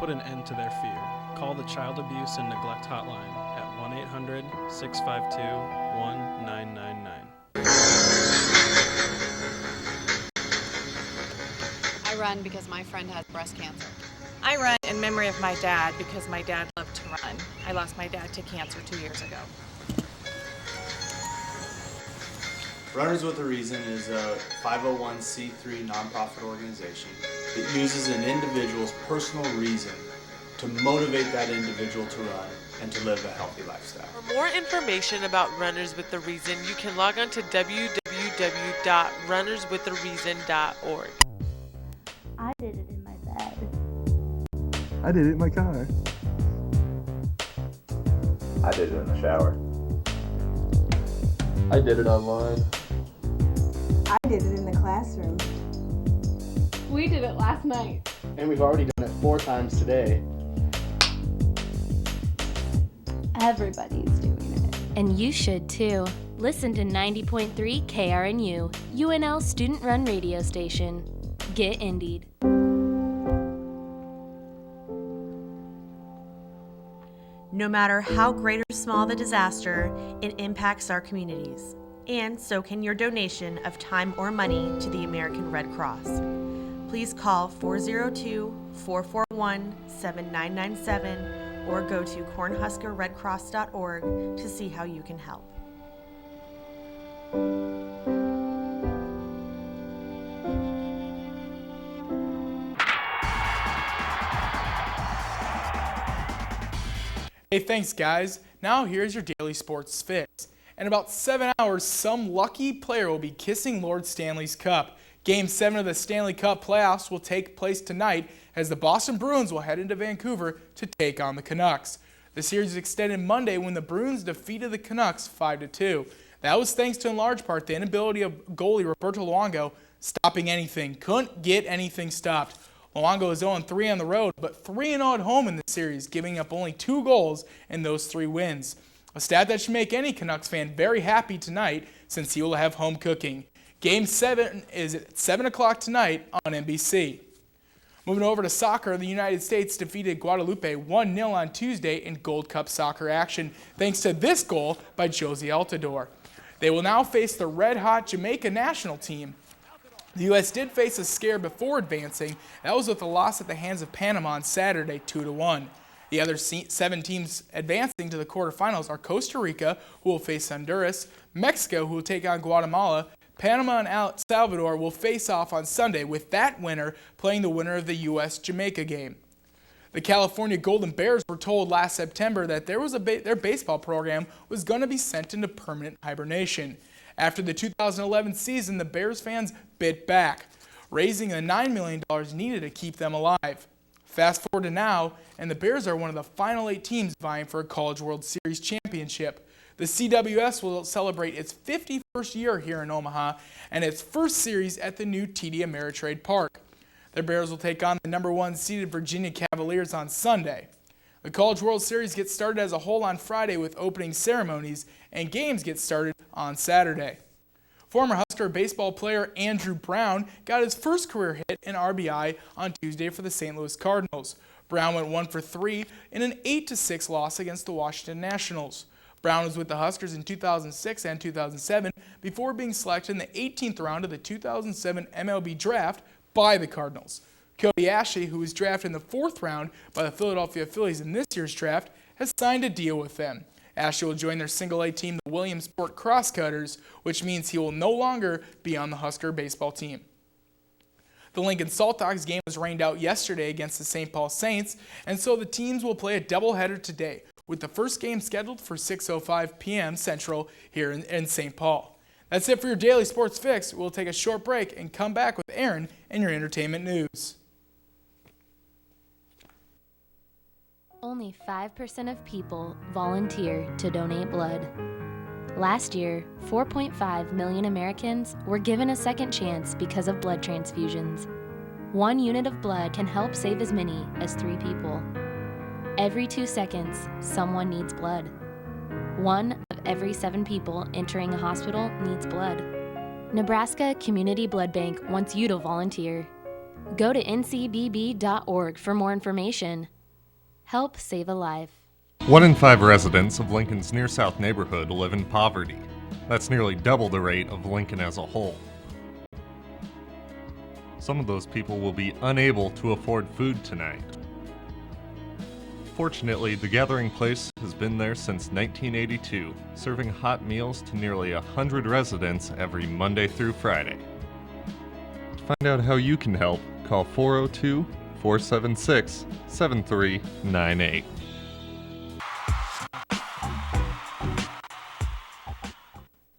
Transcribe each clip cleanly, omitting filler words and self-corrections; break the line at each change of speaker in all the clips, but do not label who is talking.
put an end to their fear. Call the Child Abuse and Neglect Hotline at 1-800-652-1999.
I run because my friend has breast cancer.
I run in memory of my dad because my dad loved to run. I lost my dad to cancer 2 years ago.
Runners with a Reason is a 501c3 nonprofit organization that uses an individual's personal reason to motivate that individual to run and to live a healthy lifestyle.
For more information about Runners with a Reason, you can log on to www.runnerswithareason.org.
I did it in my bed.
I did it in my car.
I did it in the shower.
I did it online.
I did it in the classroom.
We did it last night.
And we've already done it 4 times today.
Everybody's doing it.
And you should too. Listen to 90.3 KRNU, UNL student-run radio station. Get Indeed.
No matter how great or small the disaster, it impacts our communities. And so can your donation of time or money to the American Red Cross. Please call 402-441-7997 or go to cornhuskerredcross.org to see how you can help.
Hey, thanks guys. Now here's your daily sports fix. In about 7 hours, some lucky player will be kissing Lord Stanley's Cup. Game 7 of the Stanley Cup playoffs will take place tonight as the Boston Bruins will head into Vancouver to take on the Canucks. The series extended Monday when the Bruins defeated the Canucks 5-2. That was thanks to in large part the inability of goalie Roberto Luongo stopping anything. Couldn't get anything stopped. Luongo is 0-3 on the road, but 3-0 at home in the series, giving up only 2 goals in those 3 wins. A stat that should make any Canucks fan very happy tonight since he will have home cooking. Game 7 is at 7 o'clock tonight on NBC. Moving over to soccer, the United States defeated Guadeloupe 1-0 on Tuesday in Gold Cup soccer action, thanks to this goal by Josie Altidore. They will now face the red-hot Jamaica national team. The U.S. did face a scare before advancing. That was with a loss at the hands of Panama on Saturday, 2-1. The other 7 teams advancing to the quarterfinals are Costa Rica, who will face Honduras, Mexico, who will take on Guatemala, Panama and El Salvador will face off on Sunday, with that winner playing the winner of the U.S.-Jamaica game. The California Golden Bears were told last September that their baseball program was going to be sent into permanent hibernation. After the 2011 season, the Bears fans bit back, raising the $9 million needed to keep them alive. Fast forward to now, and the Bears are one of the final 8 teams vying for a College World Series championship. The CWS will celebrate its 51st year here in Omaha and its first series at the new TD Ameritrade Park. The Bears will take on the number 1 seeded Virginia Cavaliers on Sunday. The College World Series gets started as a whole on Friday with opening ceremonies, and games get started on Saturday. Former Husker baseball player Andrew Brown got his first career hit in RBI on Tuesday for the St. Louis Cardinals. Brown went 1 for 3 in an 8-6 loss against the Washington Nationals. Brown was with the Huskers in 2006 and 2007 before being selected in the 18th round of the 2007 MLB draft by the Cardinals. Cody Ashley, who was drafted in the 4th round by the Philadelphia Phillies in this year's draft, has signed a deal with them. Ashley will join their single-A team, the Williamsport Crosscutters, which means he will no longer be on the Husker baseball team. The Lincoln Salt Dogs game was rained out yesterday against the St. Paul Saints, and so the teams will play a doubleheader today, with the first game scheduled for 6:05 p.m. Central here in St. Paul. That's it for your daily sports fix. We'll take a short break and come back with Aaron and your entertainment news.
Only 5% of people volunteer to donate blood. Last year, 4.5 million Americans were given a second chance because of blood transfusions. 1 unit of blood can help save as many as 3 people. Every 2 seconds, someone needs blood. 1 of every 7 people entering a hospital needs blood. Nebraska Community Blood Bank wants you to volunteer. Go to ncbb.org for more information. Help save a life.
1 in 5 residents of Lincoln's Near South neighborhood live in poverty. That's nearly double the rate of Lincoln as a whole. Some of those people will be unable to afford food tonight. Fortunately, the Gathering Place has been there since 1982, serving hot meals to nearly 100 residents every Monday through Friday. To find out how you can help, call 402-476-7398.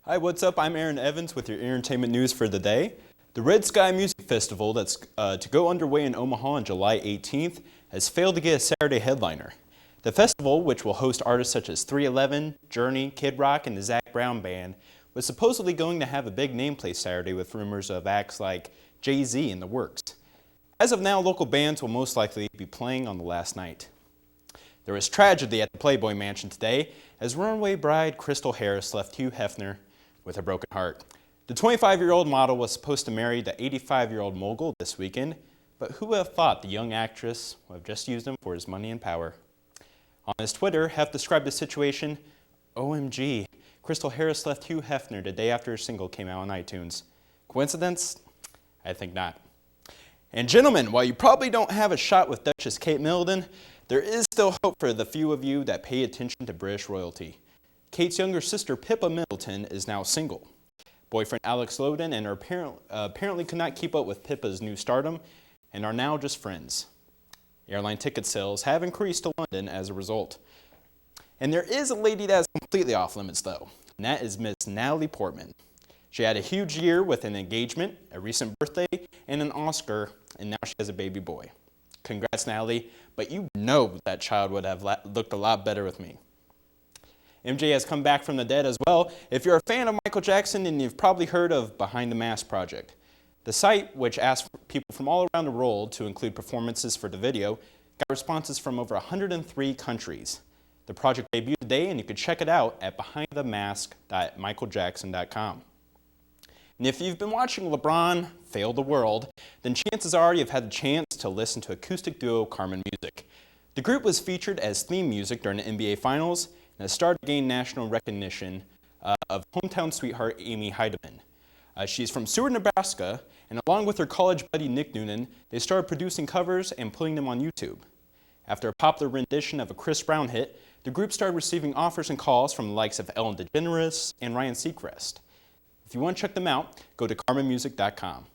Hi, what's up? I'm Aaron Evans with your entertainment news for the day. The Red Sky Music Festival that's to go underway in Omaha on July 18th has failed to get a Saturday headliner. The festival, which will host artists such as 311, Journey, Kid Rock, and the Zac Brown Band, was supposedly going to have a big nameplate Saturday with rumors of acts like Jay-Z in the works. As of now, local bands will most likely be playing on the last night. There was tragedy at the Playboy Mansion today as runaway bride Crystal Harris left Hugh Hefner with a broken heart. The 25-year-old model was supposed to marry the 85-year-old mogul this weekend, but who would have thought the young actress would have just used him for his money and power? On his Twitter, Hef described the situation, OMG, Crystal Harris left Hugh Hefner the day after her single came out on iTunes. Coincidence? I think not. And gentlemen, while you probably don't have a shot with Duchess Kate Middleton, there is still hope for the few of you that pay attention to British royalty. Kate's younger sister, Pippa Middleton, is now single. Boyfriend Alex Lowden and her apparently could not keep up with Pippa's new stardom and are now just friends. Airline ticket sales have increased to London as a result. And there is a lady that is completely off limits, though, and that is Miss Natalie Portman. She had a huge year with an engagement, a recent birthday, and an Oscar, and now she has a baby boy. Congrats, Natalie, but you know that child would have looked a lot better with me. MJ has come back from the dead as well. If you're a fan of Michael Jackson, then you've probably heard of Behind the Mask Project. The site, which asked people from all around the world to include performances for the video, got responses from over 103 countries. The project debuted today, and you can check it out at behindthemask.michaeljackson.com. And if you've been watching LeBron fail the world, then chances are you've had the chance to listen to acoustic duo Carmen Music. The group was featured as theme music during the NBA Finals and has started to gain national recognition of hometown sweetheart Amy Heidemann. She's from Seward, Nebraska, and along with her college buddy Nick Noonan, they started producing covers and putting them on YouTube. After a popular rendition of a Chris Brown hit, the group started receiving offers and calls from the likes of Ellen DeGeneres and Ryan Seacrest. If you want to check them out, go to carmenmusic.com. And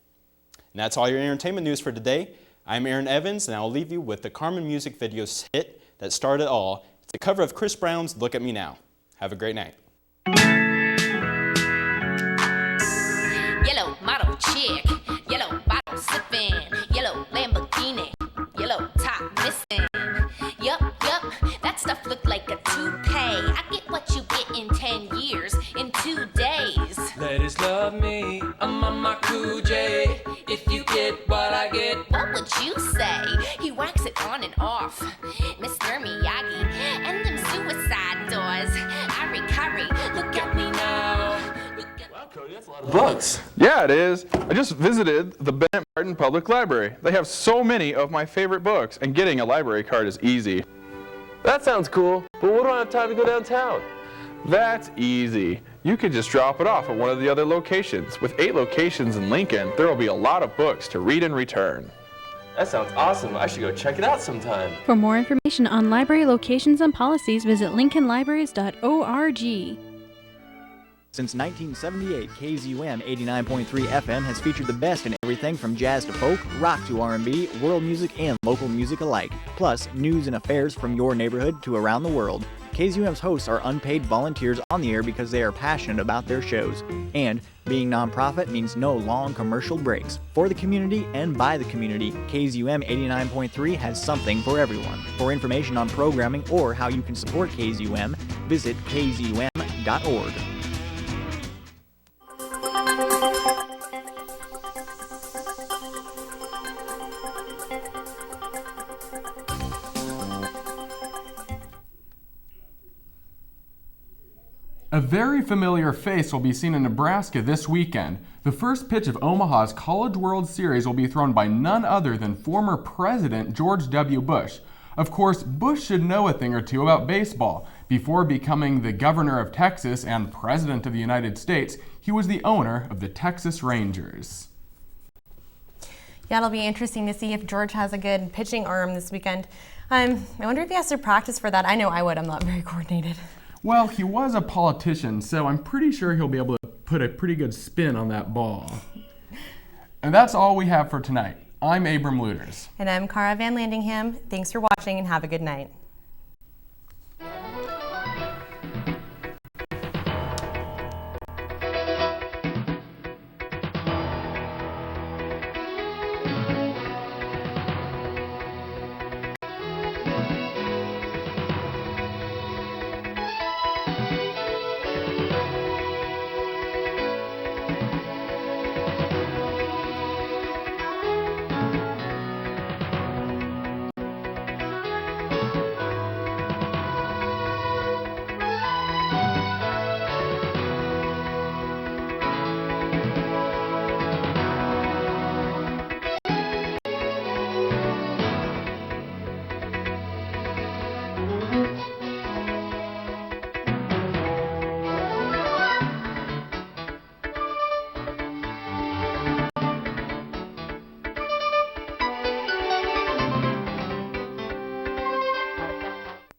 that's all your entertainment news for today. I'm Aaron Evans, and I'll leave you with the Carmen Music video hit that started it all. It's a cover of Chris Brown's Look at Me Now. Have a great night.
Yellow model chick, yellow bottle sipping, yellow Lamborghini, yellow top missing. Yup, that stuff looked like a toupee. I get what you get in 10 years, in 2 days.
Ladies love me, I'm on my cool J. If you get what I get,
what would you say? He whacks it on and off, Mr. Miyagi, and them suicide doors. Ari, look at me now.
Wow, Cody, that's a lot of books.
Yeah, it is. I just visited the Bennett Martin Public Library. They have so many of my favorite books, and getting a library card is easy.
That sounds cool, but we don't have time to go downtown.
That's easy. You can just drop it off at one of the other locations. With 8 locations in Lincoln, there will be a lot of books to read and return.
That sounds awesome. I should go check it out sometime.
For more information on library locations and policies, visit lincolnlibraries.org.
Since 1978, KZUM 89.3 FM has featured the best in everything from jazz to folk, rock to R&B, world music, and local music alike. Plus, news and affairs from your neighborhood to around the world. KZUM's hosts are unpaid volunteers on the air because they are passionate about their shows. And being nonprofit means no long commercial breaks. For the community and by the community, KZUM 89.3 has something for everyone. For information on programming or how you can support KZUM, visit kzum.org.
A very familiar face will be seen in Nebraska this weekend. The first pitch of Omaha's College World Series will be thrown by none other than former President George W. Bush. Of course, Bush should know a thing or two about baseball. Before becoming the governor of Texas and president of the United States, he was the owner of the Texas Rangers.
Yeah, it'll be interesting to see if George has a good pitching arm this weekend. I wonder if he has to practice for that. I know I would. I'm not very coordinated.
Well, he was a politician, so I'm pretty sure he'll be able to put a pretty good spin on that ball. And that's all we have for tonight. I'm Abram Luters.
And I'm Cara Van Landingham. Thanks for watching and have a good night.